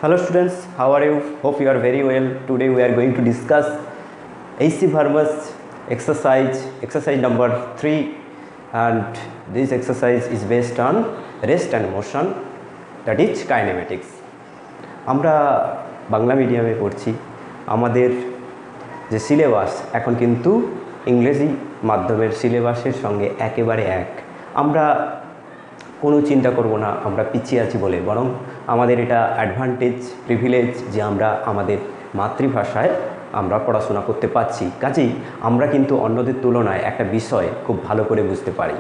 Hello students, how are you? Hope you are very well. Today we are going to discuss AC Verma's exercise number 3, and this exercise is based on rest and motion, that is kinematics. আমরা বাংলা মিডিয়ামে পড়ছি, আমাদের যে syllabus এখন কিন্তু ইংরেজি মাধ্যমের সিলেবাসের সঙ্গে একেবারে এক। আমরা কোনো চিন্তা করব না আমরা পিছিয়ে আছি বলে, বরং আমাদের এটা অ্যাডভান্টেজ, প্রিভিলেজ যে আমরা আমাদের মাতৃভাষায় আমরা পড়াশোনা করতে পারছি। কাজেই আমরা কিন্তু অন্যদের তুলনায় একটা বিষয় খুব ভালো করে বুঝতে পারি।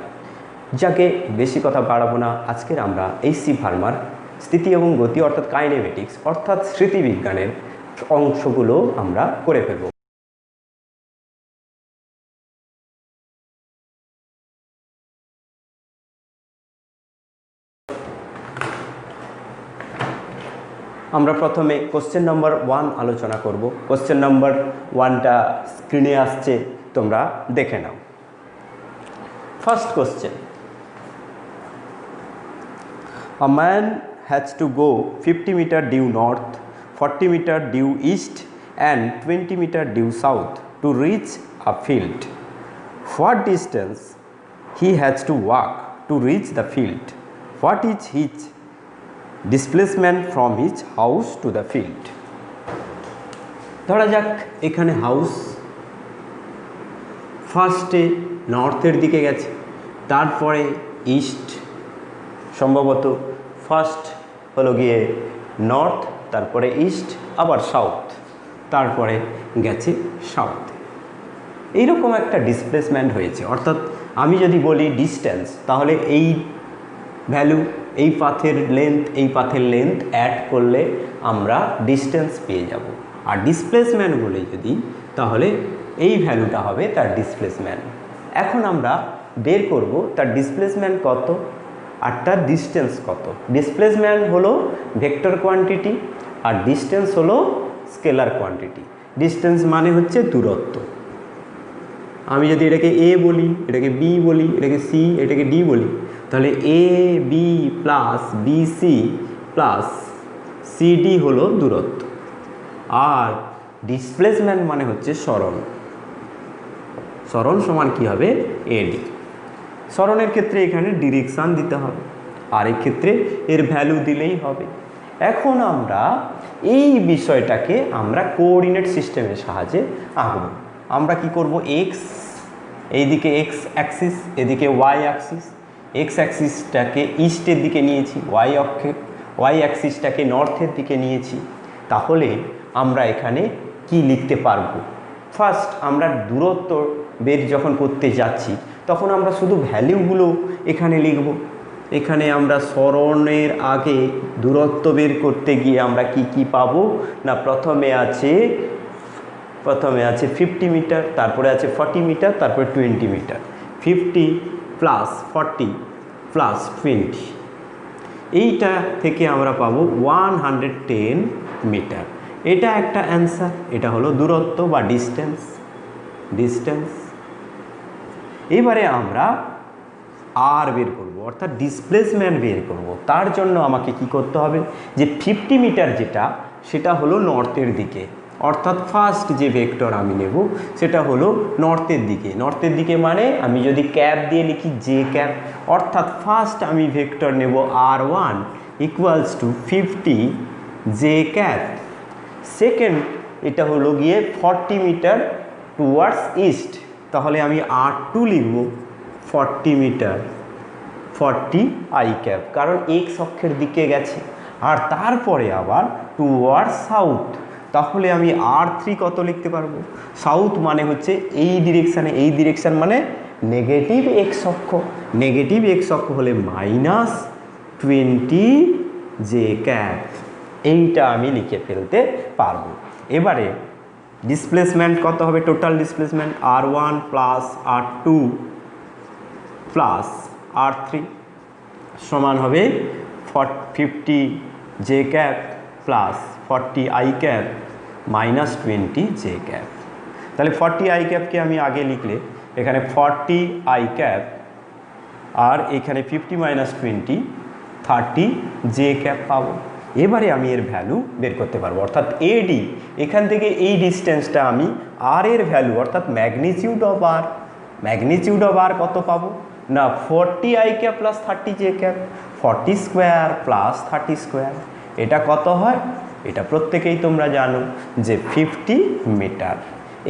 যাকে বেশি কথা বাড়াবো না, আজকের আমরা AC ভার্মার স্থিতি এবং গতি অর্থাৎ কাইনেমেটিক্স অর্থাৎ স্মৃতিবিজ্ঞানের অংশগুলো আমরা করে ফেলব। আমরা প্রথমে কোশ্চেন নম্বর 1 আলোচনা করব। কোশ্চেন নম্বর 1টা স্ক্রিনে আসছে, তোমরা দেখে নাও। First question, a man has to go 50 meter due north, 40 meter due east and 20 meter due south to reach a field. What distance he has to walk to reach the field? What is his displacement from his house to the field? ধরা যাক এখানে house ফার্স্টে নর্থের দিকে গেছে, তারপরে east, সম্ভবত first হলো গিয়ে নর্থ, তারপরে ইস্ট, আবার সাউথ, তারপরে গেছে সাউথ। এইরকম একটা ডিসপ্লেসমেন্ট হয়েছে। অর্থাৎ আমি যদি বলি ডিস্টেন্স, তাহলে এই ভ্যালু, এই পাথের লেন্থ, এই পাথের লেন্থ অ্যাড করলে আমরা ডিস্টেন্স পেয়ে যাব। আর ডিসপ্লেসমেন্ট বলে যদি, তাহলে এই ভ্যালুটা হবে তার ডিসপ্লেসমেন্ট। এখন আমরা বের করব তার ডিসপ্লেসমেন্ট কত আর তার ডিস্টেন্স কত। ডিসপ্লেসমেন্ট হলো ভেক্টর কোয়ান্টিটি আর ডিস্টেন্স হলো স্কেলার কোয়ান্টিটি। ডিস্টেন্স মানে হচ্ছে দূরত্ব। আমি যদি এটাকে এ বলি, এটাকে বি বলি, এটাকে সি, এটাকে ডি বলি, তাহলে A B plus BC plus CD হলো দূরত্ব। আর ডিসপ্লেসমেন্ট মানে হচ্ছে সরণ। সরণ সমান কী হবে? এডি। সরণের ক্ষেত্রে এখানে ডিরেকশান দিতে হবে, আর এই ক্ষেত্রে এর ভ্যালু দিলেই হবে। এখন আমরা এই বিষয়টাকে আমরা কোঅর্ডিনেট সিস্টেমের সাহায্যে আঁকব। আমরা কি করব? এক্স, এইদিকে এক্স অ্যাক্সিস, এদিকে ওয়াই অ্যাক্সিস। এক্স অ্যাক্সিসটাকে ইস্টের দিকে নিয়েছি, ওয়াই অ্যাক্সিসটাকে নর্থের দিকে নিয়েছি। তাহলে আমরা এখানে কি লিখতে পারবো? ফার্স্ট আমরা দূরত্ব বের যখন করতে যাচ্ছি, তখন আমরা শুধু ভ্যালুগুলো এখানে লিখব। এখানে আমরা সরণের আগে দূরত্ব বের করতে গিয়ে আমরা কি কি পাবো না, প্রথমে আছে 50 মিটার, তারপরে আছে 40 মিটার, তারপরে 20 মিটার। 50 প্লাস 40 প্লাস 20, এইটা থেকে আমরা পাবো 110 মিটার। এটা একটা অ্যান্সার, এটা হলো দূরত্ব বা ডিস্টেন্স। এবারে আমরা আর বের করব, অর্থাৎ ডিসপ্লেসমেন্ট বের করব। তার জন্য আমাকে কি করতে হবে, যে 50 মিটার যেটা, সেটা হলো নর্থের দিকে। অর্থাৎ ফার্স্ট যে ভেক্টর আমি নেব সেটা হলো নর্থের দিকে। নর্থের দিকে মানে আমি যদি ক্যাপ দিয়ে লিখি জে ক্যাপ, অর্থাৎ ফার্স্ট আমি ভেক্টর নেব R1 equals to 50 J cap. Second এটা হলো গিয়ে 40 মিটার টুয়ার্ডস ইস্ট, তাহলে আমি R2 লিখব 40 মিটার 40 আই ক্যাপ, কারণ এক্স অক্ষের দিকে গেছে। আর তারপরে আবার টুয়ার্ডস সাউথ, তাহলে আমি R3 কত লিখতে পারবো? সাউথ মানে হচ্ছে এই ডিরেকশানে, এই ডিরেকশান মানে নেগেটিভ এক্স অক্ষ। নেগেটিভ এক্স অক্ষ হলে -20 জে ক্যাপ। এইটা আমি লিখে ফেলতে পারবো। এবারে ডিসপ্লেসমেন্ট কত হবে? Total displacement R1 plus R2 plus R3 সমান হবে 50 J cap plus 40 I cap minus 20 J cap. তাহলে 40 আই ক্যাপকে আমি আগে লিখলে এখানে 40 আই ক্যাপ আর এখানে 50 - 20 30 জে ক্যাপ পাবো। এবারে আমি এর ভ্যালু বের করতে পারবো, অর্থাৎ এডি এখান থেকে এই ডিস্টেন্সটা আমি আর এর ভ্যালু অর্থাৎ ম্যাগনিটিউড অফ আর কত পাবো না 40 I cap plus 30 J cap, 40 square plus 30 square, এটা কত হয়? এটা প্রত্যেকেই তোমরা জানো যে 50 মিটার।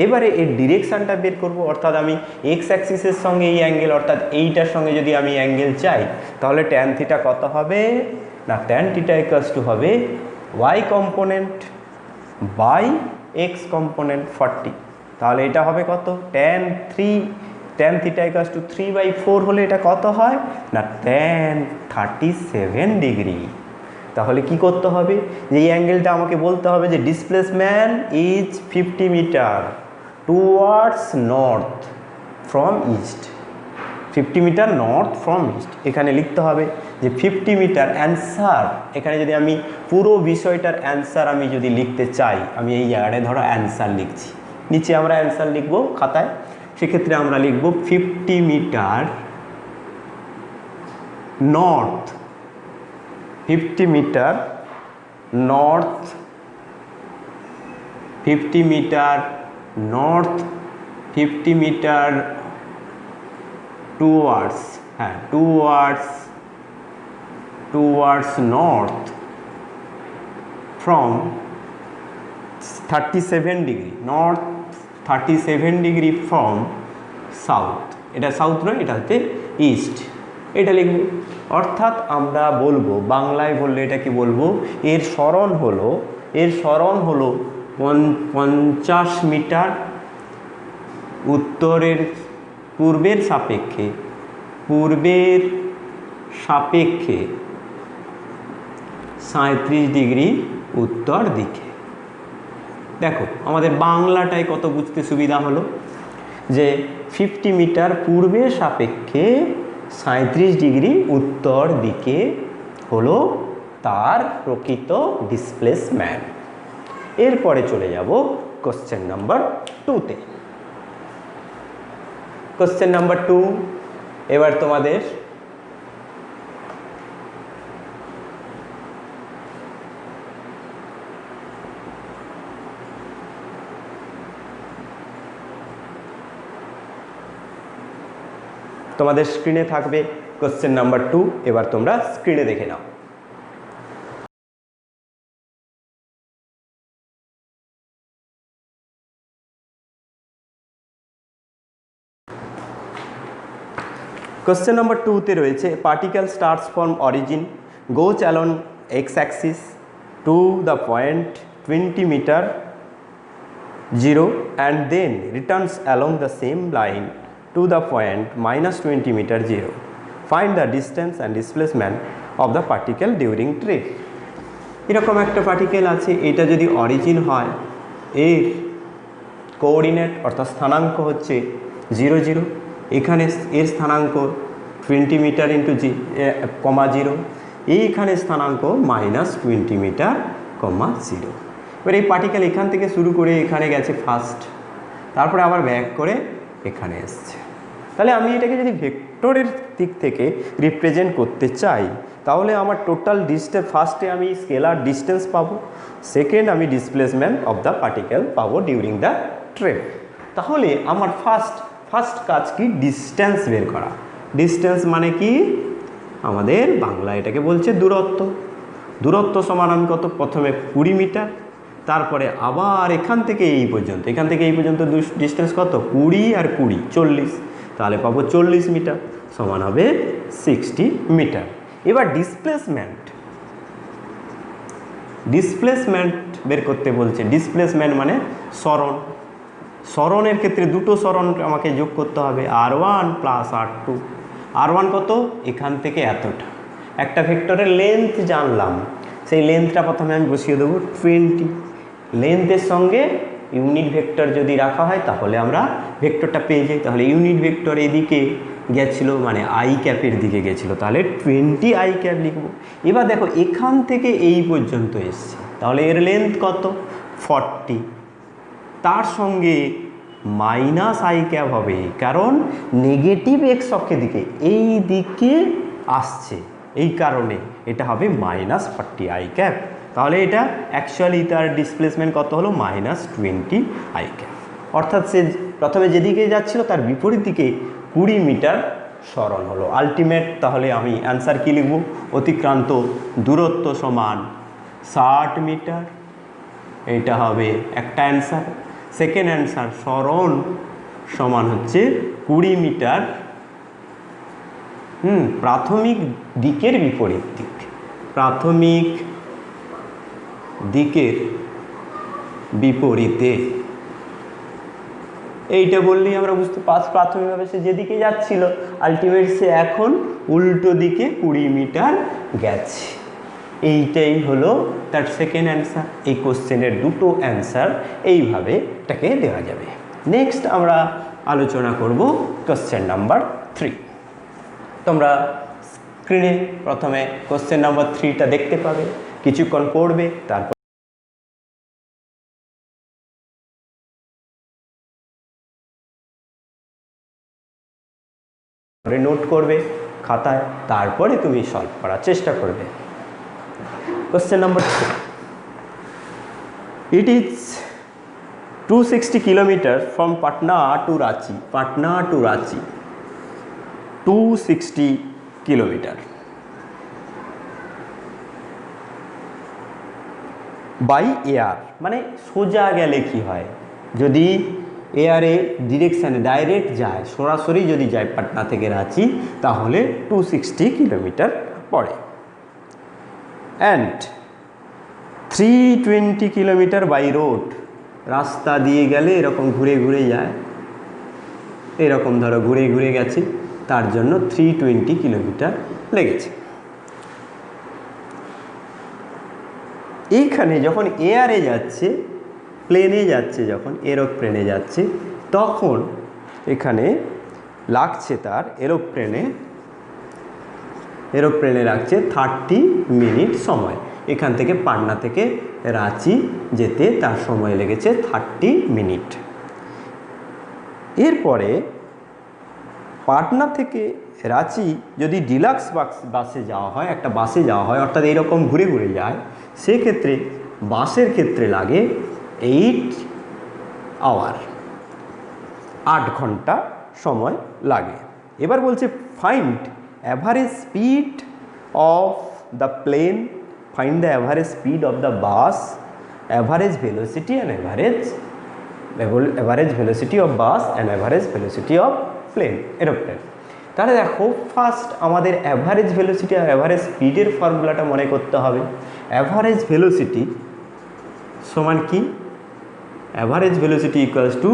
এবারে এর ডিরেকশানটা বের করব, অর্থাৎ আমি এক্স অ্যাক্সিসের সঙ্গে এই অ্যাঙ্গেল অর্থাৎ এইটার সঙ্গে যদি আমি অ্যাঙ্গেল চাই তাহলে ট্যান থিটা কত হবে না ট্যান থিটা ইকুয়ালস টু হবে Y component by X component 40, তাহলে এটা হবে কত ট্যান থিটা ইকুয়ালস টু 3/4 হলে এটা কত হয় না ট্যান 37 ডিগ্রি। তাহলে কি করতে হবে যে এই অ্যাঙ্গেলটা আমাকে বলতে হবে যে displacement is 50 metre towards north from east, 50 metre north from east, এখানে লিখতে হবে যে 50 মিটার অ্যান্সার। এখানে যদি আমি পুরো বিষয়টার অ্যান্সার আমি যদি লিখতে চাই, আমি এই জায়গায় ধরো অ্যান্সার লিখছি, নিচে আমরা অ্যান্সার লিখব খাতায়, সেক্ষেত্রে আমরা লিখব 50 metre north, 50 metre north, 50 metre north, 50 metre towards, হ্যাঁ towards north from 37 degree, north 37 degree from south, এটা সাউথ নয় এটা হচ্ছে ইস্ট, এটা লিখব। অর্থাৎ আমরা বলবো বাংলায় বললে এটা কি বলবো, এর সরণ হলো 50 মিটার উত্তরের পূর্বের সাপেক্ষে 37 ডিগ্রি উত্তর দিকে। দেখো আমাদের বাংলাটায় কত বুঝতে সুবিধা হলো যে 50 মিটার পূর্বের সাপেক্ষে 37 ডিগ্রি উত্তর দিকে হলো তার প্রকৃত ডিসপ্লেসমেন্ট। এরপরে চলে যাব কোশ্চেন নাম্বার 2-তে। কোশ্চেন নাম্বার 2 এবার তোমাদের স্ক্রিনে থাকবে কোশ্চেন নাম্বার 2, এবার তোমরা স্ক্রিনে দেখে নাও। কোশ্চেন নাম্বার 2-তে রয়েছে particle starts from origin, goes along X axis to the point 20 metre 0 and then returns along the same line to the point -20 meter 0. Find the distance and displacement of the particle during trip. এরকম একটা particle আছে, এটা যদি origin হয় এর coordinate অর্থাৎ স্থানাঙ্ক হচ্ছে 0 0, এখানে এর স্থানাঙ্ক 20 মিটার ইন্টু 0, এইখানে স্থানাঙ্ক -20 মিটার 0। এবার এই পার্টিকেল এখান থেকে শুরু করে এখানে গেছে ফার্স্ট, তারপরে আবার ব্যাক করে এখানে এসছে। তাহলে আমি এটাকে যদি ভেক্টরের দিক থেকে রিপ্রেজেন্ট করতে চাই তাহলে আমার টোটাল ডিস্টেন্স, ফার্স্টে আমি স্কেলার ডিস্টেন্স পাবো, সেকেন্ড আমি ডিসপ্লেসমেন্ট অফ দ্য পার্টিকেল পাবো ডিউরিং দ্য ট্রিপ। তাহলে আমার ফার্স্ট কাজ কি ডিস্টেন্স বের করা। ডিস্টেন্স মানে কি আমাদের বাংলা এটাকে বলছে দূরত্ব সমান আমি কত, প্রথমে 20 মিটার, তারপরে আবার এখান থেকে এই পর্যন্ত ডিস্টেন্স কত 20 আর 20 40, তাহলে পাবো 40 মিটার সমান হবে 60 মিটার। এবার ডিসপ্লেসমেন্ট বের করতে বলছে। ডিসপ্লেসমেন্ট মানে সরণের ক্ষেত্রে দুটো সরণ আমাকে যোগ করতে হবে, R1 প্লাস R2। R1 কত, এখান থেকে এতটা, একটা ভেক্টরের লেন্থ জানলাম, সেই লেন্থটা প্রথমে আমি বসিয়ে দেবো 20। লেন্থের সঙ্গে ইউনিট ভেক্টর যদি রাখা হয় তাহলে আমরা ভেক্টরটা পেয়ে যাই। তাহলে ইউনিট ভেক্টর এদিকে গেছিলো মানে আই ক্যাপের দিকে গেছিলো, তাহলে 20 আই ক্যাপ লিখবো। এবার দেখো এখান থেকে এই পর্যন্ত এসছে, তাহলে এর লেন্থ কত 40, তার সঙ্গে মাইনাস আই ক্যাপ হবে কারণ নেগেটিভ এক্স অক্ষের দিকে এই দিকে আসছে, এই কারণে এটা হবে -40 আই ক্যাপ। তাহলে এটা অ্যাকচুয়ালি তার ডিসপ্লেসমেন্ট কত হলো -20 i cap। অর্থাৎ সে প্রথমে যেদিকে যাচ্ছিল তার বিপরীত দিকে 20 মিটার সরণ হলো। আলটিমেট তাহলে আমি অ্যান্সার কী লিখব? অতিক্রান্ত দূরত্ব সমান 60 মিটার, এইটা হবে একটা অ্যান্সার। সেকেন্ড অ্যান্সার, সরণ সমান হচ্ছে 20 মিটার প্রাথমিক দিকের বিপরীত দিক, প্রাথমিক দিকের বিপরীতে। এইটা বললেই আমরা বুঝতে পারছি প্রাথমিকভাবে সে যেদিকে যাচ্ছিল আলটিমেট সে এখন উল্টো দিকে 20 মিটার গেছে। এইটাই হলো তার সেকেন্ড অ্যান্সার। এই কোশ্চেনের দুটো অ্যান্সার এইভাবে এটাকে দেওয়া যাবে। নেক্সট আমরা আলোচনা করব কোশ্চেন নাম্বার 3। তোমরা স্ক্রিনে প্রথমে কোশ্চেন নাম্বার 3টা দেখতে পাবে, কিছুক্ষণ পড়বে, তারপর নোট করবে খাতায়, তারপরে তুমি সলভ করার চেষ্টা করবে। Question number 2, it is 260 kilometre from Patna to Ranchi. Patna to Ranchi 260 kilometre by air. মানে সোজা গেলে কি হয়, যদি এয়ারে ডিরেকশানে ডাইরেক্ট যায়, সরাসরি যদি যায় পাটনা থেকে রাঁচি, তাহলে 260 কিলোমিটার পড়ে। And 320 kilometre by road. রাস্তা দিয়ে গেলে এরকম ঘুরে ঘুরে যায়, এরকম ধরো ঘুরে ঘুরে গেছে, তার জন্য 320 কিলোমিটার লেগেছে। এইখানে যখন এয়ারে যাচ্ছে, প্লেনে যাচ্ছে, যখন এরোপ্লেনে যাচ্ছে, তখন এখানে লাগছে তার এরোপ্লেনে লাগছে 30 মিনিট সময়। এখান থেকে পাটনা থেকে রাঁচি যেতে তার সময় লেগেছে 30 মিনিট। এরপরে পাটনা থেকে রাঁচি যদি ডিলাক্স বাসে যাওয়া হয়, একটা বাসে যাওয়া হয়, অর্থাৎ এইরকম ঘুরে ঘুরে যায়, সেক্ষেত্রে বাসের ক্ষেত্রে লাগে 8 আওয়ার, 8 ঘন্টা সময় লাগে। এবার বলছে find average speed of the plane, find the average speed of the bus, average velocity and average velocity of bus and average velocity of plane, aeroplane. তাহলে দেখো, ফার্স্ট আমাদের অ্যাভারেজ ভেলোসিটি আর অ্যাভারেজ স্পিডের ফর্মুলাটা মনে করতে হবে। অ্যাভারেজ ভেলোসিটি সমান কি? Average velocity equals to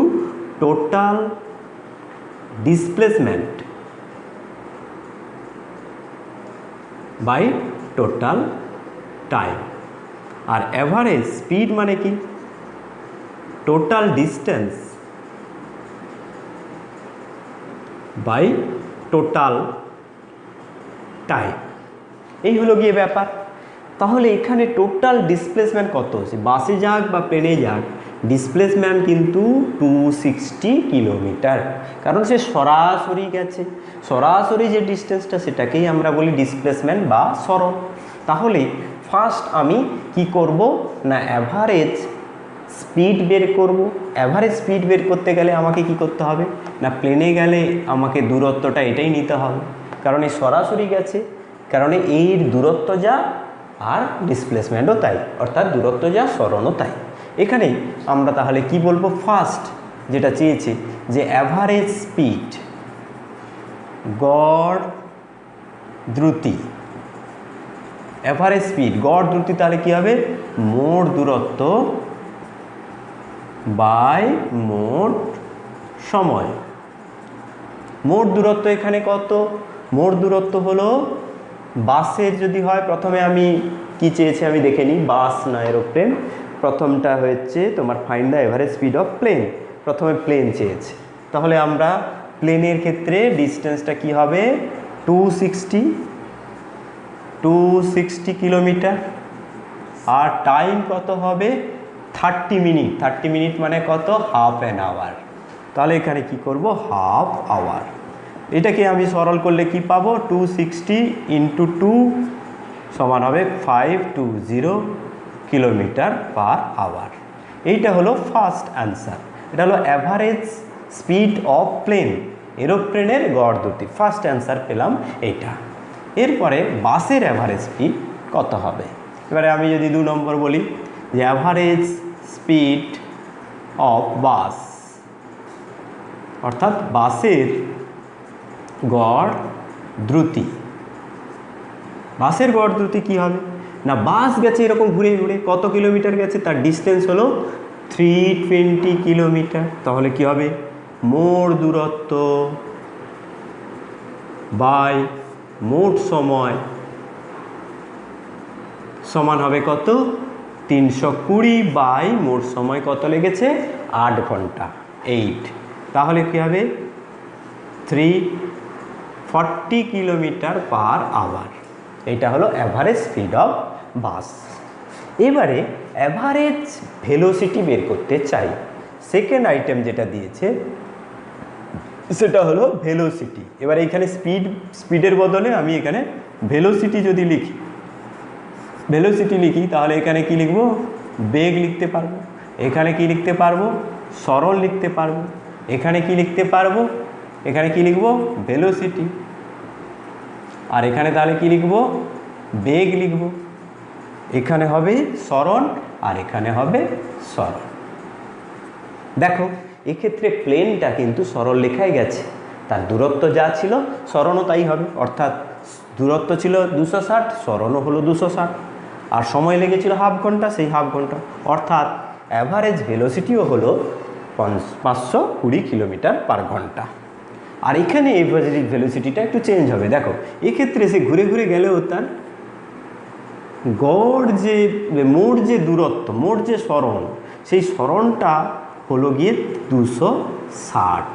total displacement by total time. আর অ্যাভারেজ স্পিড মানে কি? Total distance by total time. এই হলো গিয়ে ব্যাপার। তাহলে এখানে টোটাল ডিসপ্লেসমেন্ট কত হচ্ছে? বাসে যাক বা প্লেনে যাক, ডিসপ্লেসমেন্ট কিন্তু 260 কিলোমিটার, কারণ সে সরাসরি গেছে। সরাসরি যে ডিস্টেন্সটা, সেটাকেই আমরা বলি ডিসপ্লেসমেন্ট বা সরণ। তাহলে ফার্স্ট আমি কি করব না, অ্যাভারেজ স্পিড বের করব। অ্যাভারেজ স্পিড বের করতে গেলে আমাকে কি করতে হবে না, প্লেনে গেলে আমাকে দূরত্বটা এটাই নিতে হবে, কারণ এই সরাসরি গেছে, কারণে এর দূরত্ব যা আর ডিসপ্লেসমেন্টও তাই, অর্থাৎ দূরত্ব যা সরণও তাই। এখানে আমরা তাহলে কি বলবো, ফার্স্ট যেটা চেয়েছে যে অ্যাভারেজ স্পিড, গড় দ্রুতি, অ্যাভারেজ স্পিড গড় দ্রুতি, তাহলে কি হবে, মোট দূরত্ব বাই মোট সময়। মোট দূরত্ব এখানে কত? মোট দূরত্ব হলো, বাসের যদি হয়, প্রথমে আমি কি চেয়েছি আমি দেখে নিই, বাস না এরোপ্লেন। প্রথমটা হচ্ছে তোমার find the average speed of plane, প্রথমে প্লেন চেয়েছে। তাহলে আমরা প্লেনের ক্ষেত্রে ডিস্টেন্সটা কি হবে, 260 কিলোমিটার। আর টাইম কত হবে, 30 মিনিট। 30 মিনিট মানে কত, হাফ অ্যান আওয়ার। তাহলে এখানে কি করব, হাফ আওয়ার। এটাকে আমি সরল করলে কি পাবো, 260 × 2 সমান হবে 520 কিলোমিটার পার আওয়ার। এইটা হলো ফার্স্ট অ্যান্সার। এটা হলো অ্যাভারেজ স্পিড অফ প্লেন, এরোপ্লেনের গড় গতি। ফার্স্ট অ্যান্সার পেলাম এইটা। এরপরে বাসের অ্যাভারেজ স্পিড কত হবে? এবারে আমি যদি 2 নম্বর বলি যে অ্যাভারেজ স্পিড অফ বাস, অর্থাৎ বাসের গড় দ্রুতি। বাসের গড় দ্রুতি কী হবে না, বাস গেছে এরকম ঘুরে ঘুরে, কত কিলোমিটার গেছে, তার ডিস্টেন্স হলো 320 কিলোমিটার। তাহলে কি হবে, মোট দূরত্ব বাই মোট সময় সমান হবে কত, 320 বাই মোট সময় কত লেগেছে, 8 ঘন্টা, 8। তাহলে কি হবে 340 কিলোমিটার পার আওয়ার। এটা হলো অ্যাভারেজ স্পিড অফ বাস। এবারে অ্যাভারেজ ভেলোসিটি বের করতে চাই। সেকেন্ড আইটেম যেটা দিয়েছে সেটা হলো ভেলোসিটি। এবার এখানে স্পিডের বদলে আমি এখানে ভেলোসিটি যদি লিখি, তাহলে এখানে কি লিখব, বেগ লিখতে পারবো। এখানে কি লিখতে পারবো, সরল লিখতে পারবো। এখানে কি লিখতে পারবো, এখানে কি লিখব, ভেলোসিটি। আর এখানে তাহলে কি লিখব, বেগ লিখব। এখানে হবে সরণ আর এখানে হবে সরণ। দেখো এক্ষেত্রে প্লেনটা কিন্তু সরল লেখাই গেছে, তার দূরত্ব যা ছিল সরণও তাই হবে, অর্থাৎ দূরত্ব ছিল 260, সরণও হলো 260, আর সময় লেগেছিল হাফ ঘন্টা, সেই হাফ ঘন্টা, অর্থাৎ অ্যাভারেজ ভেলোসিটিও হলো 520 কিলোমিটার পার ঘন্টা। আর এখানে এভারেজ ভেলোসিটিটা একটু চেঞ্জ হবে। দেখো এক্ষেত্রে সে ঘুরে ঘুরে গেলেও তার গড় যে মোট যে দূরত্ব, মোট যে সরণ, সেই সরণটা হলো গিয়ে 260।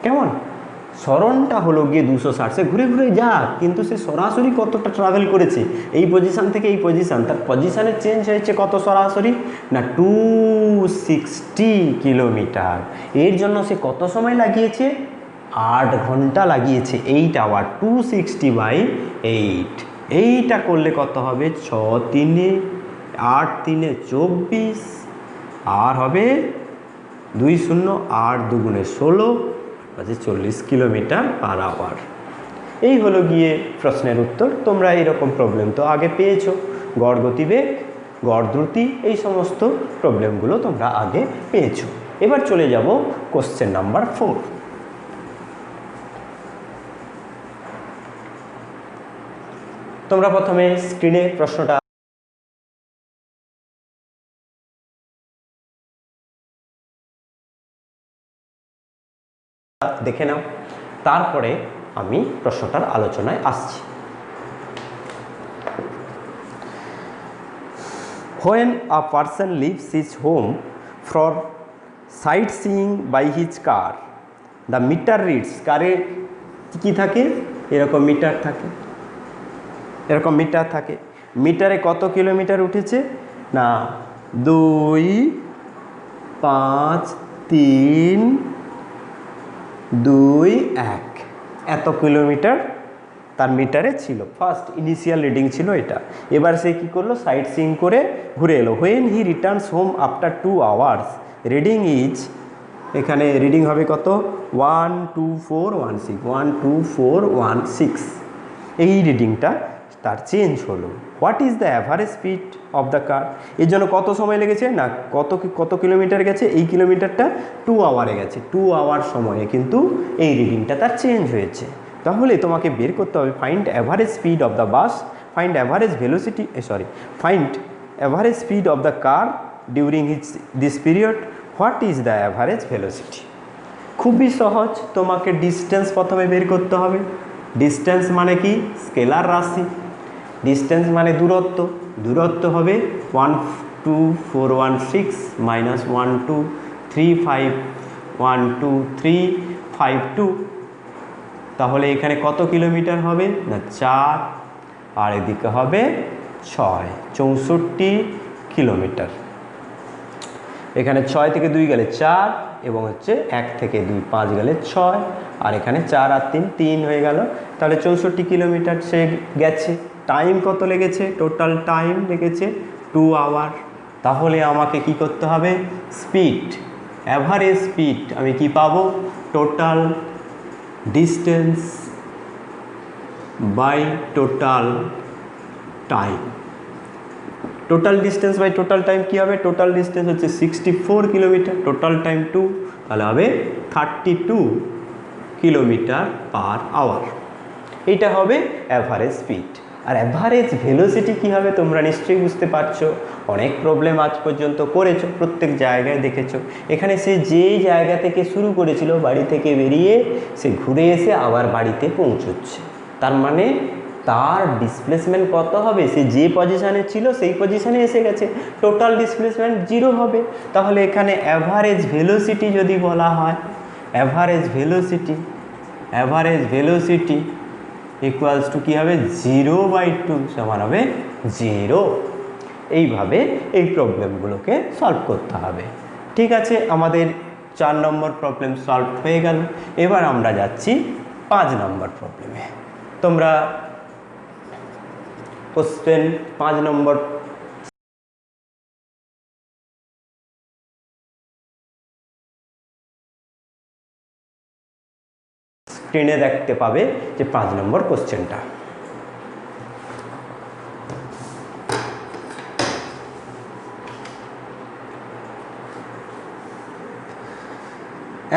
কেমন, সরণটা হলো গিয়ে 260। সে ঘুরে ঘুরে যাক, কিন্তু সে সরাসরি কতটা ট্রাভেল করেছে, এই পজিশান থেকে এই পজিশান, তার পজিশানের চেঞ্জ হয়েছে কত সরাসরি না 260 কিলোমিটার। এর জন্য সে কত সময় লাগিয়েছে, 8 ঘন্টা লাগিয়েছে। 8 আওয়ার, 260 বাই 8। এইটা করলে কত হবে, 6 3 8 3 24, আর হবে 2 0 8 2 16, 40 কিলোমিটার পার আওয়ার। এই হলো গিয়ে প্রশ্নের উত্তর। তোমরা এইরকম প্রবলেম তো আগে পেয়েছো, গড় গতিবেগ, গড় দ্রুতি, এই সমস্ত প্রবলেমগুলো তোমরা আগে পেয়েছো। এবার চলে যাব কোশ্চেন নাম্বার 4। তোমরা প্রথমে স্ক্রিনে প্রশ্নটা দেখে নাও, তারপরে আমি প্রশ্নটার আলোচনায় আসছি। When a person leaves his home for sightseeing by his car, the meter reads, কারে কি থাকে, এরকম মিটার থাকে, এরকম মিটার থাকে। মিটারে কত কিলোমিটার উঠেছে না 2 5 3 2 1, এত কিলোমিটার তার মিটারে ছিল। ফার্স্ট ইনিশিয়াল রিডিং ছিল এটা। এবার সে কী করলো, সাইট সিইং করে ঘুরে এলো। When he returns home after 2 hours, reading is, এখানে রিডিং হবে কত 12416, 12416, এই রিডিংটা তার চেঞ্জ হলো। What is the average speed of the কার, এর জন্য কত সময় লেগেছে না কত কিলোমিটার গেছে, এই কিলোমিটারটা 2 আওয়ারে গেছে। 2 আওয়ার সময়ে কিন্তু এই রিডিংটা তার চেঞ্জ হয়েছে। তাহলে তোমাকে বের করতে হবে find average speed of the bus, find average velocity, find average speed of the car during this period, what is the average velocity. খুবই সহজ, তোমাকে ডিস্টেন্স প্রথমে বের করতে হবে। ডিস্টেন্স মানে কি, স্কেলার রাশি। ডিস্টেন্স মানে দূরত্ব, দূরত্ব হবে 12416 মাইনাস 123512352। তাহলে এখানে কত কিলোমিটার হবে না 4, আর এদিকে হবে 6, 64 কিলোমিটার। এখানে 6 থেকে 2 গেলে 4, এবং হচ্ছে 1 থেকে 2 5 গেলে 6, আর এখানে 4 আর 3 3 হয়ে গেল। তাহলে 64 কিলোমিটার সে গেছে। টাইম কত লেগেছে, টোটাল টাইম লেগেছে 2 আওয়ার। তাহলে আমাকে কি করতে হবে, স্পিড, অ্যাভারেজ স্পিড আমি কি পাবো, total distance by total time. Total distance by total time কী হবে, টোটাল ডিস্টেন্স হচ্ছে 64 কিলোমিটার, টোটাল টাইম 2, তাহলে হবে 32 কিলোমিটার পার আওয়ার। এইটা হবে অ্যাভারেজ স্পিড। আর অ্যাভারেজ ভেলোসিটি কী হবে তোমরা নিশ্চয়ই বুঝতে পারছো, অনেক প্রবলেম আজ পর্যন্ত করেছো, প্রত্যেক জায়গায় দেখেছো। এখানে সে যেই জায়গা থেকে শুরু করেছিল, বাড়ি থেকে বেরিয়ে সে ঘুরে এসে আবার বাড়িতে পৌঁছচ্ছে, তার মানে তার ডিসপ্লেসমেন্ট কত হবে, সে যে পজিশানে ছিল সেই পজিশানে এসে গেছে, টোটাল ডিসপ্লেসমেন্ট 0 হবে। তাহলে এখানে অ্যাভারেজ ভেলোসিটি যদি বলা হয়, অ্যাভারেজ ভেলোসিটি ইকুয়ালস টু কী হবে, 0/2 সমান হবে 0। এইভাবে এই প্রবলেমগুলোকে সলভ করতে হবে। ঠিক আছে, আমাদের 4 নম্বর প্রবলেম সলভ হয়ে গেল। এবার আমরা যাচ্ছি 5 নম্বর প্রবলেমে। তোমরা কোশ্চেন 5 নম্বর স্ক্রিনে দেখতে পাবে যে 5 নম্বর কোশ্চেনটা।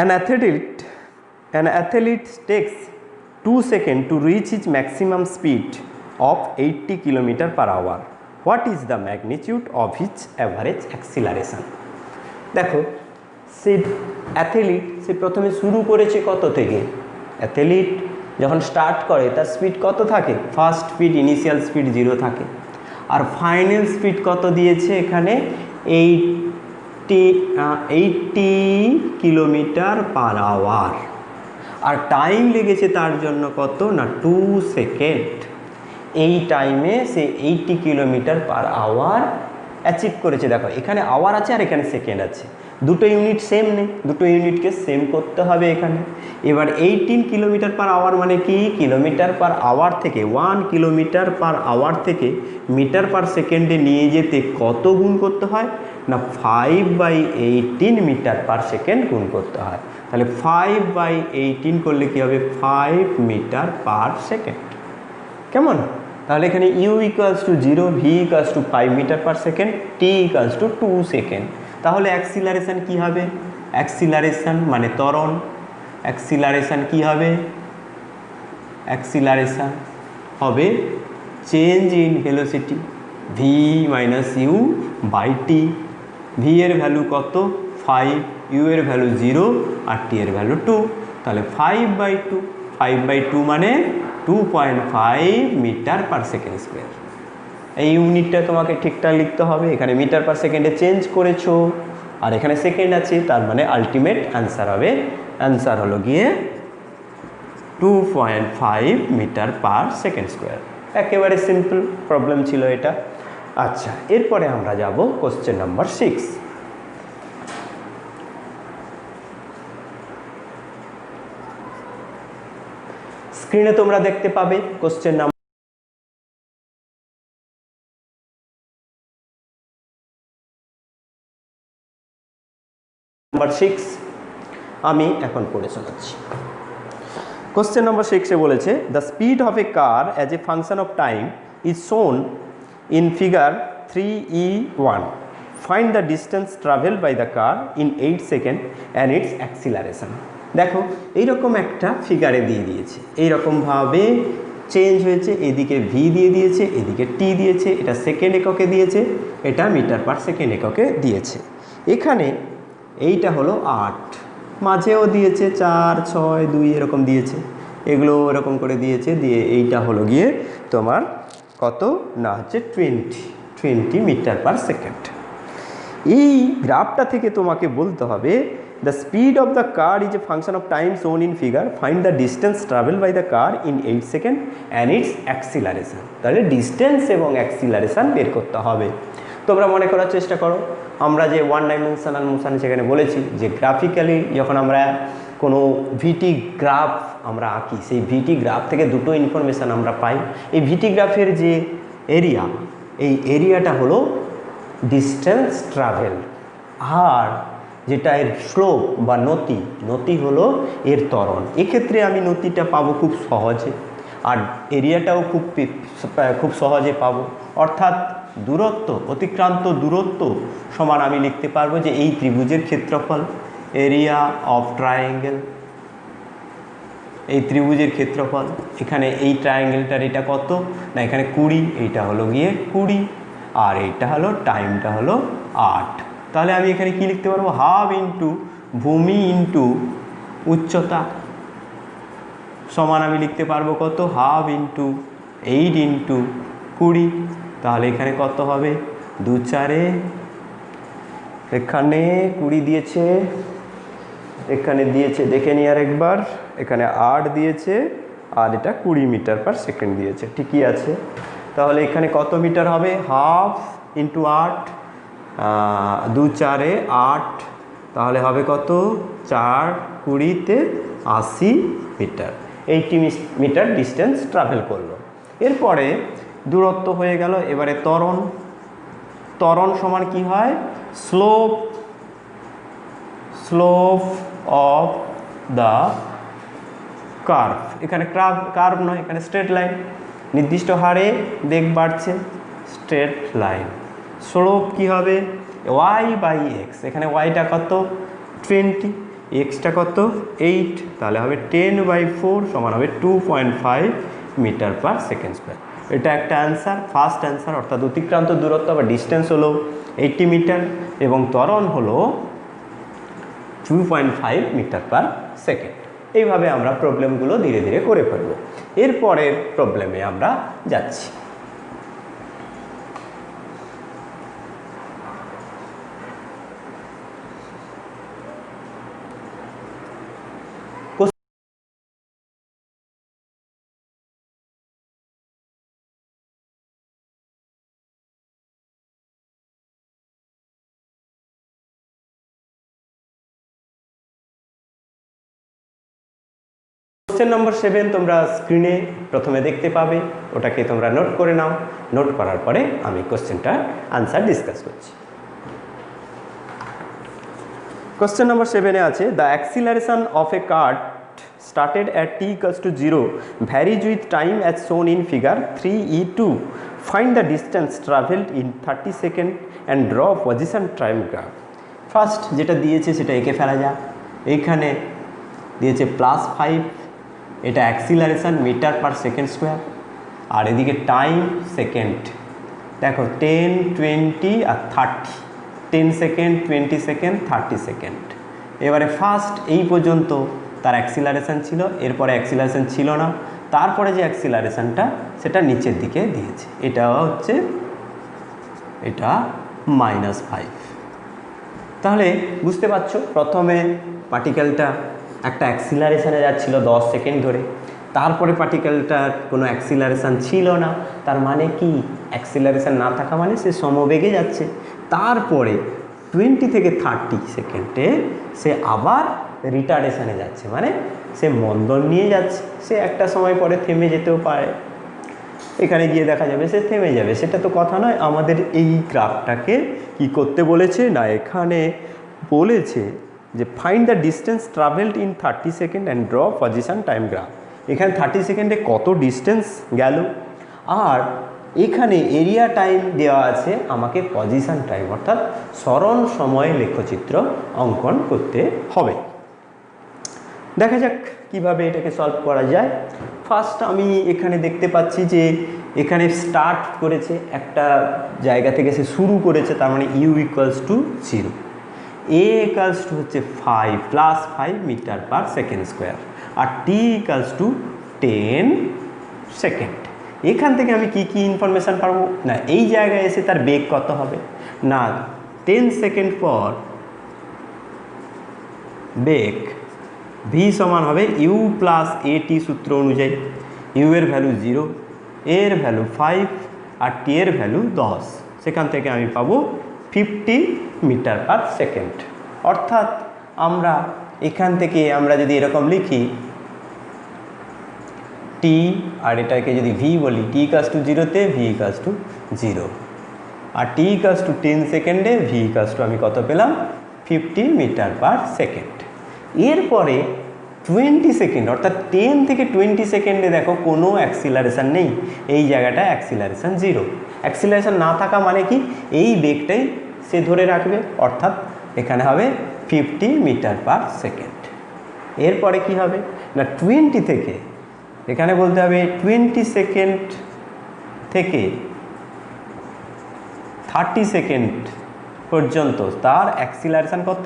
An athlete takes 2 seconds to reach his maximum speed of 80 km/h. What is the magnitude of his average acceleration? দেখো, সে অ্যাথলিট, সে প্রথমে শুরু করেছে কত থেকে, অ্যাথলিট যখন স্টার্ট করে তার স্পিড কত থাকে, ফার্স্ট স্পিড, ইনিশিয়াল স্পিড 0 থাকে। আর ফাইনাল স্পিড কত দিয়েছে এখানে, 80 km/h। আর টাইম লেগেছে তার জন্য কত না, 2 সেকেন্ড। এই টাইমে সে 80 km/h অ্যাচিভ করেছে। দেখো এখানে আওয়ার আছে আর এখানে সেকেন্ড আছে, দুটো ইউনিট সেম নেই, দুটো ইউনিটকে সেম করতে হবে এখানে। এবার 18 km/h মানে কি, কিলোমিটার/আওয়ার থেকে 1 km/h থেকে মিটার/সেকেন্ডে নিয়ে যেতে কত গুণ করতে হয় না, 5/18 মিটার/সেকেন্ড গুণ করতে হয়। তাহলে 5/18 করলে কী হবে, 5 মিটার/সেকেন্ড। কেমন, তাহলে এখানে u equals to 0, v equals to 5 metre per second, t equals to 2 second. তাহলে অ্যাক্সিলারেশন কি হবে, অ্যাক্সিলারেশন মানে ত্বরণ, অ্যাক্সিলারেশন কি হবে, অ্যাক্সিলারেশন হবে change in velocity v - u/t। v এর ভ্যালু কত 5, u এর ভ্যালু 0 আর t এর ভ্যালু 2, তাহলে 5/2, 5/2 মানে 2.5 মিটার/সেকেন্ড স্কোয়ার। এই ইউনিটটা তোমাকে ঠিকঠাক লিখতে হবে, এখানে মিটার/সেকেন্ডে চেঞ্জ করেছো আর এখানে সেকেন্ড আছে, তার মানে আলটিমেট অ্যান্সার হবে, অ্যান্সার হলো গিয়ে 2.5 মিটার/সেকেন্ড স্কোয়ার। একেবারে সিম্পল প্রবলেম ছিল এটা। আচ্ছা, এরপরে আমরা যাব কোশ্চেন নাম্বার 6। স্ক্রিনে তোমরা দেখতে পাবে কোশ্চেন নাম্বার 6। আমি এখন পড়ে শোনাচ্ছি। কোশ্চেন নাম্বার 6-এ বলেছে, the speed of a car as a function of time is shown in figure 3e1. Find the distance travel by the car in 8 second and its acceleration. দেখো এইরকম একটা ফিগারে দিয়ে দিয়েছে, এইরকমভাবে চেঞ্জ হয়েছে, এদিকে ভি দিয়ে দিয়েছে, এদিকে টি দিয়েছে, এটা সেকেন্ড এককে দিয়েছে, এটা মিটার/সেকেন্ড এককে দিয়েছে। এখানে এইটা হলো 8, মাঝেও দিয়েছে 4, 6, 2 এরকম দিয়েছে, এগুলো এরকম করে দিয়েছে, দিয়ে এইটা হলো গিয়ে তোমার কত না হচ্ছে 20 মিটার/সেকেন্ড। এই গ্রাফটা থেকে তোমাকে বলতে হবে the speed of the car is a function of time shown in figure, find the distance travel by the car in 8 second and its acceleration. তাহলে ডিস্টেন্স এবং অ্যাক্সিলারেশন বের করতে হবে। তোমরা মনে করার চেষ্টা করো, আমরা যে 1 ডাইমেনশনাল মোশন সেখানে বলেছি যে গ্রাফিক্যালি যখন আমরা কোনো ভিটি গ্রাফ আমরা আঁকি, সেই ভিটি গ্রাফ থেকে দুটো ইনফরমেশান আমরা পাই। এই ভিটি গ্রাফের যে এরিয়া, এই এরিয়াটা হলো ডিস্টেন্স ট্রাভেল। আর যেটা এর স্লোপ বা নতি হলো এর ত্বরণ। এক্ষেত্রে আমি নতিটা পাবো খুব সহজে, আর এরিয়াটাও খুব সহজে পাবো। অর্থাৎ দূরত্ব, অতিক্রান্ত দূরত্ব সমান আমি লিখতে পারবো যে এই ত্রিভুজের ক্ষেত্রফল, এরিয়া অফ ট্রায়াঙ্গেল, এই ত্রিভুজের ক্ষেত্রফল। এখানে এই ট্রায়াঙ্গেলটার এটা কত না, এখানে 20, এইটা হলো গিয়ে 20, আর এইটা হলো টাইমটা হলো 8। তাহলে আমি এখানে কি লিখতে পারবো, হাফ ইন্টু ভূমি ইন্টু উচ্চতা সমান আমি লিখতে পারবো কত, হাফ ইন্টু 8 ইন্টু 20। তাহলে এখানে কত হবে, 2 4, এখানে 20 দিয়েছে, এখানে দিয়েছে দেখে নিই আর একবার, এখানে 8 দিয়েছে, আর এটা 20 মিটার পার সেকেন্ড দিয়েছে, ঠিকই আছে। তাহলে এখানে কত মিটার হবে, হাফ ইন্টু 8, 2 4 8, তাহলে হবে কত, 4 20 80 মিটার, 80 মিটার ডিস্টেন্স ট্রাভেল করলো। এরপরে দূরত্ব হয়ে গেল। এবারে ত্বরণ সমান কি হয়, স্লোপ অফ দ্য কার্ভ। এখানে কার্ভ নয়, এখানে স্ট্রেট লাইন, নির্দিষ্ট হারে বেগ বাড়ছে, স্ট্রেট লাইন। স্লোপ কি হবে, y/x, এখানে yটা কত 20, xটা কত 8, তাহলে হবে 10/4 সমান হবে 2.5 মিটার পার সেকেন্ড স্কোয়ার। এটা একটা অ্যান্সার, ফার্স্ট অ্যান্সার। অর্থাৎ অতিক্রান্ত দূরত্ব বা ডিস্টেন্স হলো 80 মিটার এবং ত্বরণ হলো 2.5 মিটার পার সেকেন্ড। এইভাবে আমরা প্রবলেমগুলো ধীরে ধীরে করে ফেলব। এরপরের প্রবলেমে আমরা যাচ্ছি। কোশ্চেন নম্বর 7 তোমরা স্ক্রিনে প্রথমে দেখতে পাবে, ওটাকে তোমরা নোট করে নাও। নোট করার পরে আমি কোশ্চেনটার আনসার ডিসকাস করছি। কোশ্চেন নম্বর 7-এ আছে, the acceleration of A cart started at t equals to 0 varies with time as shown in figure 3e2. Find the distance traveled in 30 seconds and draw position time graph. First যেটা দিয়েছে সেটা এঁকে ফেলা যাক। এইখানে দিয়েছে +5, এটা acceleration metre per second square, আর এদিকে টাইম সেকেন্ড। দেখো 10 20 আর 30, 10 সেকেন্ড 20 সেকেন্ড 30 সেকেন্ড। এবারে ফার্স্ট এই পর্যন্ত তার অ্যাক্সিলারেশন ছিল, এরপরে অ্যাক্সিলারেশন ছিল না, তারপরে যে অ্যাক্সিলারেশনটা সেটা নিচের দিকে দিয়েছে, এটা হচ্ছে এটা -5। তাহলে বুঝতে পারছো, প্রথমে পার্টিকেলটা একটা অ্যাক্সিলারেশনে যাচ্ছিল 10 সেকেন্ড ধরে, তারপরে পার্টিকেলটার কোনো অ্যাক্সিলারেশন ছিল না, তার মানে কি, অ্যাক্সিলারেশন না থাকা মানে সে সমবেগে যাচ্ছে। তারপরে 20 থেকে 30 সেকেন্ডে সে আবার রিটার্ডেশনে যাচ্ছে, মানে সে মন্দন নিয়ে যাচ্ছে। সে একটা সময় পরে থেমে যেতেও পারে, এখানে গিয়ে দেখা যাবে সে থেমে যাবে, সেটা তো কথা নয়। আমাদের এই গ্রাফটাকে কি করতে বলেছে না, এখানে বলেছে যে find the distance travelled in 30 second and draw position time graph. এখানে 30 সেকেন্ডে কত ডিস্টেন্স গেল, আর এখানে এরিয়া টাইম দেওয়া আছে আমাকে পজিশন টাইম, অর্থাৎ সরণ সময় লেখচিত্র অঙ্কন করতে হবে। দেখা যাক কিভাবে এটাকে সলভ করা যায়। ফার্স্ট আমি এখানে দেখতে পাচ্ছি যে এখানে স্টার্ট করেছে একটা জায়গা থেকে, সে শুরু করেছে, তার মানে u = 0, a = হচ্ছে 5 +5 মিটার পার সেকেন্ড স্কোয়ার, আর t = 10 সেকেন্ড। এখান থেকে আমি কি কি ইনফরমেশান পাবো না, এই জায়গায় এসে তার বেগ কত হবে না, 10 সেকেন্ড পর বেগ v সমান হবে u + at সূত্র অনুযায়ী। u এর ভ্যালু 0, এর ভ্যালু 5 আর t এর ভ্যালু 10। সেখান থেকে আমি পাবো 50 মিটার পার সেকেন্ড। অর্থাৎ আমরা এখান থেকে আমরা যদি এরকম লিখি t, আর এটাকে যদি v বলি, t = 0-তে v = 0, আর টি ইকালস টু 10 সেকেন্ডে ভি ইকালস টু আমি কত পেলাম 50 মিটার পার সেকেন্ড। এরপরে 20 সেকেন্ড অর্থাৎ 10 থেকে 20 সেকেন্ডে দেখো কোনো অ্যাক্সিলারেশান নেই, এই জায়গাটা অ্যাক্সিলারেশান 0। অ্যাক্সিলারেশান না থাকা মানে কি, এই বেগটাই সে ধরে রাখবে, অর্থাৎ এখানে হবে 50 মিটার পার সেকেন্ড। এরপরে কি হবে না 20 থেকে, এখানে বলতে হবে 20 সেকেন্ড থেকে 30 সেকেন্ড পর্যন্ত তার অ্যাক্সিলারেশান কত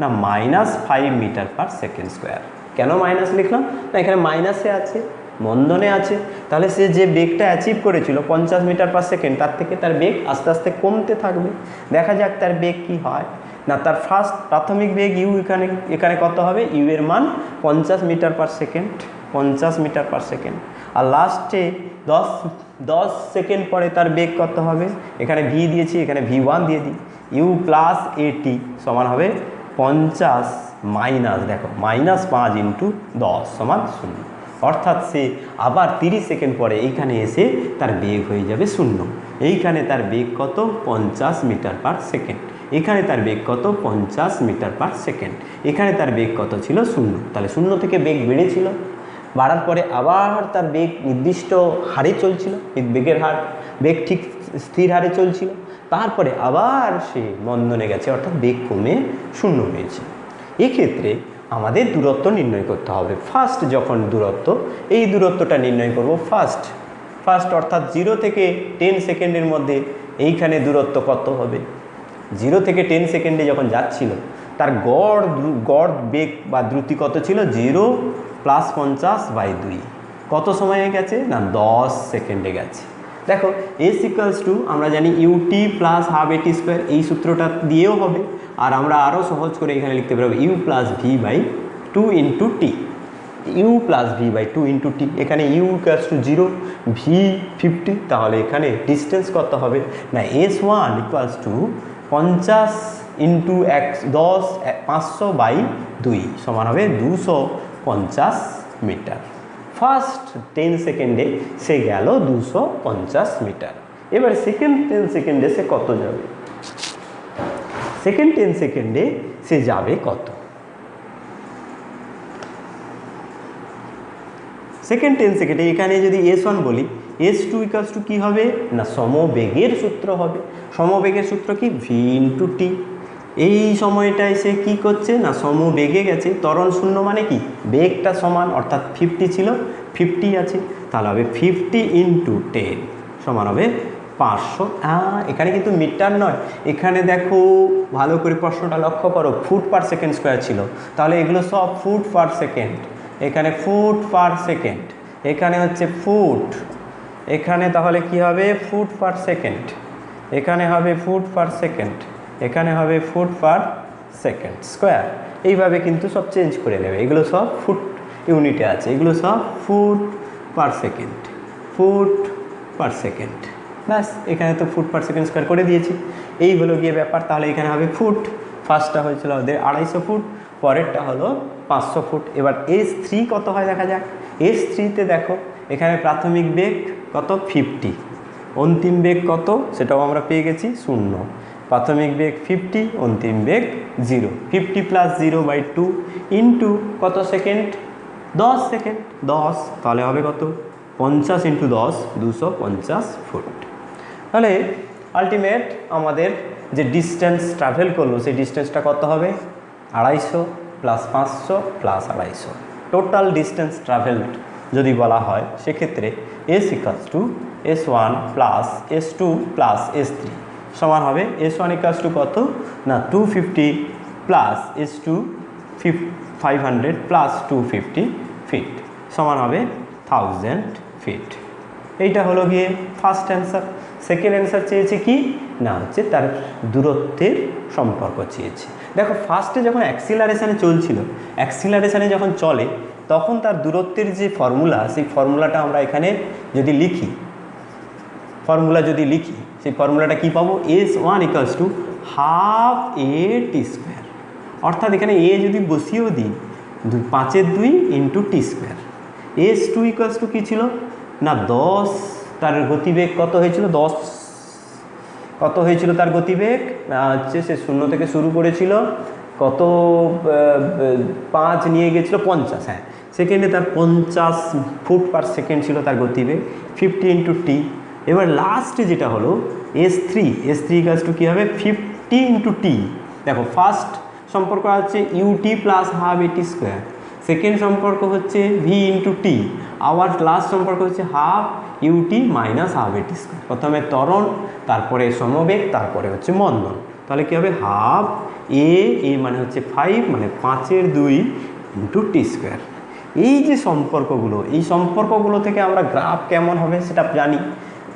না -5 মিটার পার সেকেন্ড স্কোয়ার। কেন মাইনাস লিখলাম না, এখানে মাইনাসে আছে, মন্দনে আছে, তাহলে সে যে বেগটা অ্যাচিভ করেছিল 50 মিটার পার সেকেন্ড, তার থেকে তার বেগ আস্তে আস্তে কমতে থাকবে। দেখা যাক তার বেগ কি হয় না, তার প্রাথমিক বেগ ইউ এখানে কত হবে, ইউ এর মান 50 metre per second, 50 metre per second. আর লাস্টে 10 সেকেন্ড পরে তার বেগ কত হবে, এখানে ভি দিয়েছি, এখানে V1 দিয়ে দিই, ইউ প্লাস এটি সমান হবে 50 মাইনাস দেখো -5 × 10 সমান 0। অর্থাৎ সে আবার 30 সেকেন্ড পরে এইখানে এসে তার বেগ হয়ে যাবে 0। এইখানে তার বেগ কত 50 মিটার পার সেকেন্ড, এখানে তার বেগ কত 50 মিটার পার সেকেন্ড, এখানে তার বেগ কত ছিল 0। তাহলে 0 থেকে বেগ বেড়েছিল, বাড়ার পরে আবার তার বেগ নির্দিষ্ট হারে চলছিল, বেগের হার বেগ ঠিক স্থির হারে চলছিল, তারপরে আবার সে মন্দনে গেছে, অর্থাৎ বেগ কমে 0 হয়েছে। এক্ষেত্রে আমাদের দূরত্ব নির্ণয় করতে হবে। ফার্স্ট যখন দূরত্ব, এই দূরত্বটা নির্ণয় করব ফার্স্ট অর্থাৎ 0 থেকে 10 সেকেন্ডের মধ্যে এইখানে দূরত্ব কত হবে। 0 থেকে 10 সেকেন্ডে যখন যাচ্ছিল তার গড় বেগ বা দ্রুতি কত ছিল, 0 + 50/2। কত সময়ে গেছে না 10 সেকেন্ডে গেছে। দেখো S = আমরা জানি ut + ½ at², এই সূত্রটা দিয়েও হবে। আর আমরা আরও সহজ করে এখানে লিখতে পারবো u + v/2 × t, u + v/2 × t। এখানে u = 0, v 50, তাহলে এখানে ডিস্টেন্স কত হবে না S1 = 50 × 10 500/2 সমান হবে 250 মিটার। ফার্স্ট 10 সেকেন্ডে সে গেল 250 মিটার। এবার সেকেন্ড 10 সেকেন্ডে সে কত যাবে, সেকেন্ড 10 সেকেন্ডে সে যাবে কত, সেকেন্ড 10 সেকেন্ডে এখানে যদি S1 বলি, S2 = কী হবে না সমবেগের সূত্র হবে। সমবেগের সূত্র কি v × t। এই সময়টায় সে কী করছে না সমবেগে গেছে, ত্বরণ শূন্য মানে কি বেগটা সমান, অর্থাৎ 50 ছিল 50 আছে, তাহলে হবে 50 × 10 সমান হবে 500। এখানে কিন্তু মিটার নয়, এখানে দেখো ভালো করে প্রশ্নটা লক্ষ্য করো, ফুট পার সেকেন্ড স্কোয়ার ছিল, তাহলে এগুলো সব ফুট পার সেকেন্ড। এখানে ফুট পার সেকেন্ড, এখানে হচ্ছে ফুট, এখানে তাহলে কি হবে ফুট পার সেকেন্ড, এখানে হবে ফুট পার সেকেন্ড, এখানে হবে ফুট পার সেকেন্ড স্কোয়ার। এইভাবে কিন্তু সব চেঞ্জ করে নেবে, এগুলো সব ফুট ইউনিটে আছে, এগুলো সব foot per second, foot per second. ব্যাস এখানে তো ফুট পার সেকেন্ড স্কোয়ার করে দিয়েছি, এই হলো গিয়ে ব্যাপার। তাহলে এখানে হবে ফুট, ফার্স্টটা হয়েছিল ওদের 250 ফুট, পরেরটা হলো 500 ফুট। এবার S3 কত হয় দেখা যাক। S3-তে দেখো এখানে প্রাথমিক বেগ কত 50, অন্তিম বেগ কত সেটাও আমরা পেয়ে গেছি 0। প্রাথমিক বেগ 50, অন্তিম বেগ 0। 50 + 0/2 ইন্টু কত সেকেন্ড 10 সেকেন্ড, 10, তাহলে হবে কত 50 × 10 250 ফুট। তাহলে আলটিমেট আমাদের যে ডিস্টেন্স ট্রাভেল করলো সেই ডিস্টেন্সটা কত হবে 250 + 500 + 250। টোটাল ডিস্টেন্স ট্রাভেলড যদি বলা হয় সেক্ষেত্রে S = S1 + S2 + S3 সমান হবে S1 = কত না 250 + S2 500 + 250 ফিট সমান হবে 1000 ফিট। এইটা হলো গিয়ে ফার্স্ট অ্যান্সার। সেকেন্ড অ্যান্সার চেয়েছে কি না হচ্ছে তার দূরত্বের সম্পর্ক চেয়েছে। দেখো ফার্স্টে যখন অ্যাক্সিলারেশানে চলছিল, অ্যাক্সিলারেশানে যখন চলে তখন তার দূরত্বের যে ফর্মুলা, সেই ফর্মুলাটা আমরা এখানে যদি লিখি, সেই ফর্মুলাটা কি পাবো S1 = ½ at²। অর্থাৎ এখানে এ যদি বসিয়েও দিই 5/2 × t²। S2 = কী ছিল না 10, তার গতিবেগ কত হয়েছিল 10 কত হয়েছিল তার গতিবেগ, হচ্ছে সে 0 থেকে শুরু করেছিল, কত 5 নিয়ে গেছিলো 50, হ্যাঁ সেকেন্ডে তার 50 ফুট পার সেকেন্ড ছিল তার গতিবেগ, 50 × t। এবার লাস্টে যেটা হলো s3 ইকালস টু কী হবে 50 × t। দেখো ফার্স্ট সম্পর্ক হচ্ছে ut plus half at square, second সম্পর্ক হচ্ছে v × t, আবার লাস্ট সম্পর্ক হচ্ছে half ut minus half at square. প্রথমে ত্বরণ, তারপরে সমবেগ, তারপরে হচ্ছে মন্দন। তাহলে কী হবে হাফ এ মানে হচ্ছে 5 মানে 5/2 × t স্কোয়ার। এই যে সম্পর্কগুলো, এই সম্পর্কগুলো থেকে আমরা গ্রাফ কেমন হবে সেটা জানি।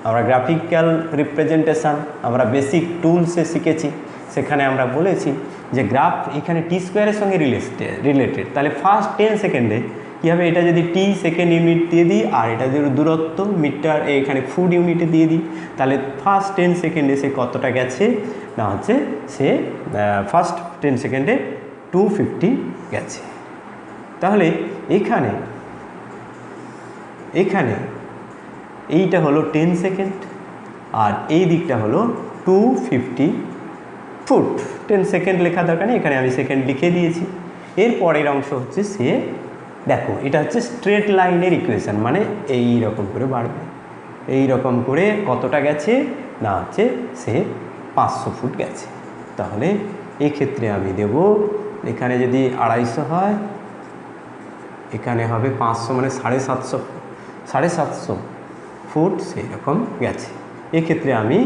আমরা গ্রাফিক্যাল রিপ্রেজেন্টেশন আমরা বেসিক টুলসে শিখেছি, সেখানে আমরা বলেছি যে গ্রাফ এখানে টি স্কোয়ারের সঙ্গে রিলেটেড। তাহলে ফার্স্ট 10 সেকেন্ডে কী হবে, এটা যদি টি সেকেন্ড ইউনিট দিয়ে দিই আর এটা যদি দূরত্ব মিটার এখানে ফুট ইউনিটে দিয়ে দিই, তাহলে ফার্স্ট 10 সেকেন্ডে সে কতটা গেছে না হচ্ছে সে ফার্স্ট 10 সেকেন্ডে 250 গেছে। তাহলে এখানে এইটা হলো 10 সেকেন্ড আর এই দিকটা হলো 250 ফুট। 10 সেকেন্ড লেখা দরকার নেই, এখানে আমি সেকেন্ড লিখে দিয়েছি। এর পরের অংশ হচ্ছে সে দেখো এটা হচ্ছে স্ট্রেট লাইনের ইকুয়েশান, মানে এই রকম করে বাড়বে, এই রকম করে কতটা গেছে না হচ্ছে সে 500 ফুট গেছে। তাহলে এক্ষেত্রে আমি দেব, এখানে যদি 250 হয় এখানে হবে 500 মানে 750 ফুট সেই রকম গেছে। এক্ষেত্রে আমি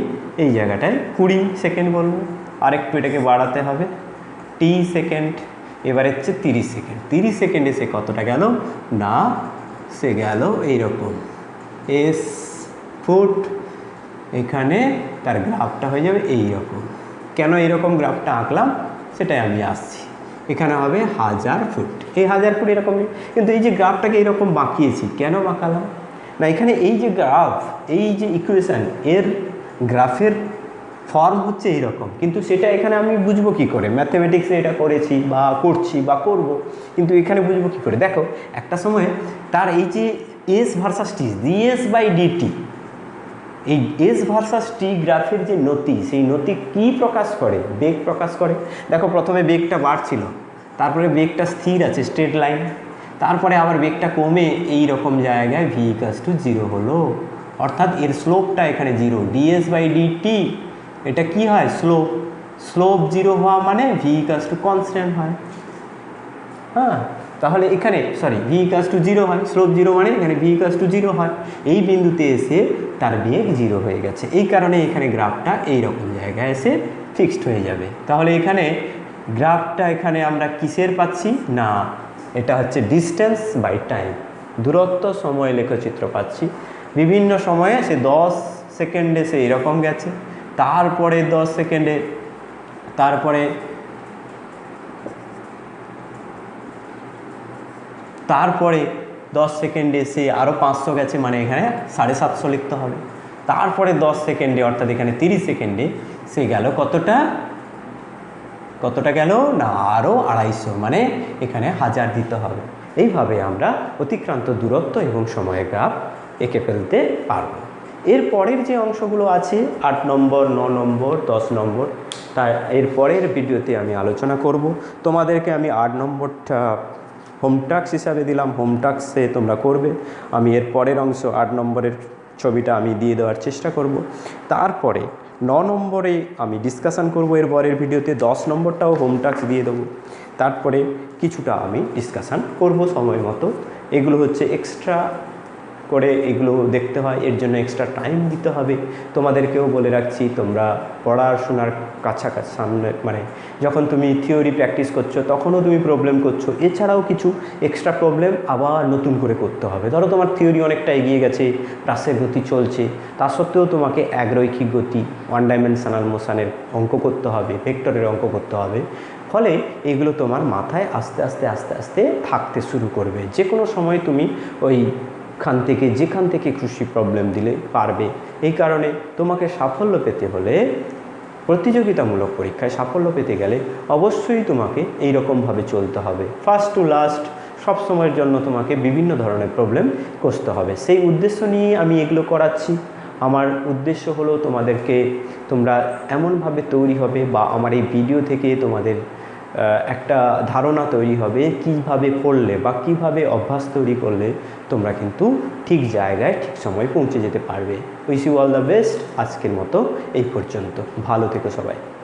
এই জায়গাটায় 20 সেকেন্ড বলবো, আরেকটু এটাকে বাড়াতে হবে টি সেকেন্ড। এবার হচ্ছে 30 সেকেন্ড, 30 সেকেন্ডে সে কতটা গেল না সে গেল এইরকম এস ফুট। এখানে তার গ্রাফটা হয়ে যাবে এই রকম। কেন এইরকম গ্রাফটা আঁকলাম সেটাই আমি আসছি। এখানে হবে 1000 ফুট, এই 1000 ফুট এরকমই, কিন্তু এই যে গ্রাফটাকে এইরকম বাঁকিয়েছি কেন বাঁকালাম না, এখানে এই যে গ্রাফ, এই যে ইকুয়েশান, এর গ্রাফের ফর্ম হচ্ছে এইরকম, কিন্তু সেটা এখানে আমি বুঝবো কী করে, ম্যাথমেটিক্সে এটা করেছি বা করছি বা করব, কিন্তু এখানে বুঝবো কী করে। দেখো একটা সময় তার এই যে এস ভার্সাস টি, dS/dt, এই এস ভার্সাস টি গ্রাফের যে নতি, সেই নতি কী প্রকাশ করে, বেগ প্রকাশ করে। দেখো প্রথমে বেগটা বাড়ছিল, তারপরে বেগটা স্থির আছে স্ট্রেট লাইন, তারপরে আবার বেগটা কমে এই রকম জায়গায় v = 0 হলো, অর্থাৎ এর স্লোপটা এখানে 0। dS/dt এটা কি হয় স্লোপ 0 হওয়া মানে v = কনস্ট্যান্ট হয়। হ্যাঁ, তাহলে এখানে v = 0 হয়, স্লোপ 0 মানে এখানে v = 0 হয়। এই বিন্দুতে এসে তার বেগ 0 হয়ে গেছে, এই কারণে এখানে গ্রাফটা এই রকম জায়গায় এসে ফিক্সড হয়ে যাবে। তাহলে এখানে গ্রাফটা এখানে আমরা কিসের পাচ্ছি না, এটা হচ্ছে ডিস্টেন্স বাই টাইম, দূরত্ব সময় লেখচিত্র পাচ্ছি। বিভিন্ন সময়ে সে 10 সেকেন্ডে সে এরকম গেছে, তারপরে 10 সেকেন্ডে, তারপরে 10 সেকেন্ডে সে আরও 500 গেছে, মানে এখানে 750 লিখতে হবে। তারপরে 10 সেকেন্ডে অর্থাৎ এখানে 30 সেকেন্ডে সে গেল কতটা গেল না আরও 250, মানে এখানে 1000 দিতে হবে। এইভাবে আমরা অতিক্রান্ত দূরত্ব এবং সময়ের গ্রাফ এঁকে ফেলতে পারবো। এর পরের যে অংশগুলো আছে 8 নম্বর, 9 নম্বর, 10 নম্বর, তাই এর পরের ভিডিওতে আমি আলোচনা করব। তোমাদেরকে আমি 8 নম্বরটা হোম টাস্ক হিসাবে দিলাম, হোম টাস্কে তোমরা করবে। আমি এর পরের অংশ 8 নম্বরের ছবিটা আমি দিয়ে দেওয়ার চেষ্টা করব। তারপরে 9 নম্বরে আমি ডিসকাশান করব এর পরের ভিডিওতে, 10 নম্বরটাও হোম টাস্ক দিয়ে দেবো। তারপরে কিছুটা আমি ডিসকাশান করব সময় মতো। এগুলো হচ্ছে এক্সট্রা করে এগুলো দেখতে হয়, এর জন্য এক্সট্রা টাইম দিতে হবে। তোমাদেরকেও বলে রাখছি, তোমরা পড়াশোনার কাছাকাছি সামনে মানে যখন তুমি থিওরি প্র্যাকটিস করছো তখনও তুমি প্রবলেম করছো, এছাড়াও কিছু এক্সট্রা প্রবলেম আবার নতুন করে করতে হবে। ধরো তোমার থিওরি অনেকটা এগিয়ে গেছে, রাসের গতি চলছে, তা সত্ত্বেও তোমাকে একরৈখিক গতি, 1 ডাইমেনশনাল মোশনের অঙ্ক করতে হবে, ভেক্টরের অঙ্ক করতে হবে। ফলে এগুলো তোমার মাথায় আস্তে আস্তে থাকতে শুরু করবে। যে কোনো সময় তুমি যেখান থেকে খুশি প্রবলেম দিলে পারবে। এই কারণে তোমাকে সাফল্য পেতে হলে, প্রতিযোগিতামূলক পরীক্ষায় সাফল্য পেতে গেলে অবশ্যই তোমাকে এই রকমভাবে চলতে হবে। ফার্স্ট টু লাস্ট সব সময়ের জন্য তোমাকে বিভিন্ন ধরনের প্রবলেম কষতে হবে। সেই উদ্দেশ্য নিয়ে আমি এগুলো করাচ্ছি। আমার উদ্দেশ্য হলো তোমাদেরকে তোমরা এমনভাবে তৈরি হবে বা আমার এই ভিডিও থেকে তোমাদের একটা ধারণা তৈরি হবে কিভাবে পড়লে বা কিভাবে অভ্যাস তৈরি করলে তোমরা কিন্তু ঠিক জায়গায় ঠিক সময় পৌঁছে যেতে পারবে। Wish you all the best. আজকের মতো এই পর্যন্ত, ভালো থেকো সবাই।